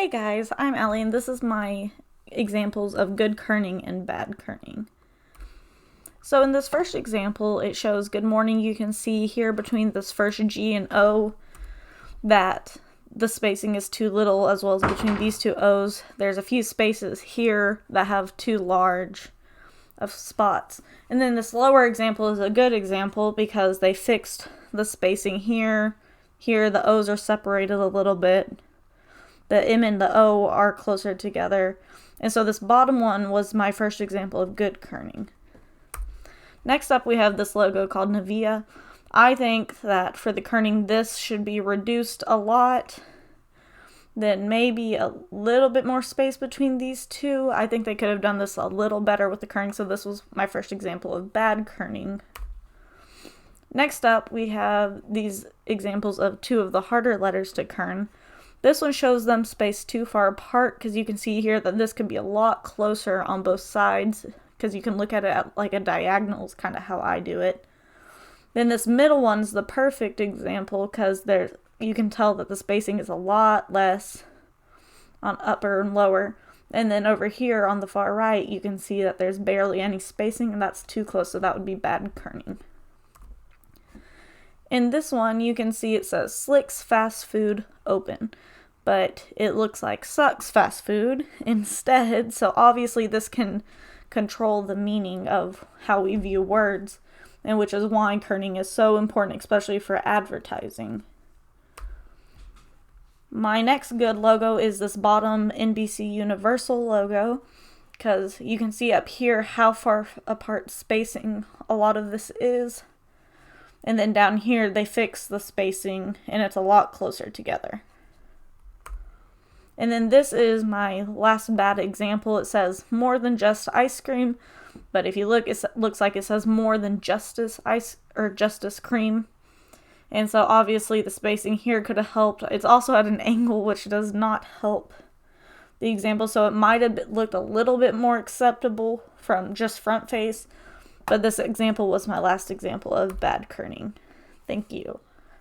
Hey guys, I'm Ellie and this is my examples of good kerning and bad kerning. So in this first example, it shows good morning. You can see here between this first G and O that the spacing is too little, as well as between these two O's. There's a few spaces here that have too large of spots. And then this lower example is a good example because they fixed the spacing here. Here the O's are separated a little bit. The M and the O are closer together. And so this bottom one was my first example of good kerning. Next up we have this logo called Nivea. I think that for the kerning this should be reduced a lot. Then maybe a little bit more space between these two. I think they could have done this a little better with the kerning, so this was my first example of bad kerning. Next up we have these examples of two of the harder letters to kern. This one shows them spaced too far apart because you can see here that this could be a lot closer on both sides because you can look at it at like a diagonal is kind of how I do it. Then this middle one's the perfect example because you can tell that the spacing is a lot less on upper and lower. And then over here on the far right you can see that there's barely any spacing and that's too close, so that would be bad kerning. In this one, you can see it says Slicks Fast Food Open, but it looks like Sucks Fast Food instead, so obviously this can control the meaning of how we view words, and which is why kerning is so important, especially for advertising. My next good logo is this bottom Nbc Universal logo, because you can see up here how far apart spacing a lot of this is. And then down here, they fix the spacing, and it's a lot closer together. And then this is my last bad example. It says more than just ice cream, but if you look, it looks like it says more than justice ice or justice cream. And so obviously the spacing here could have helped. It's also at an angle, which does not help the example, so it might have looked a little bit more acceptable from just front face. But this example was my last example of bad kerning. Thank you.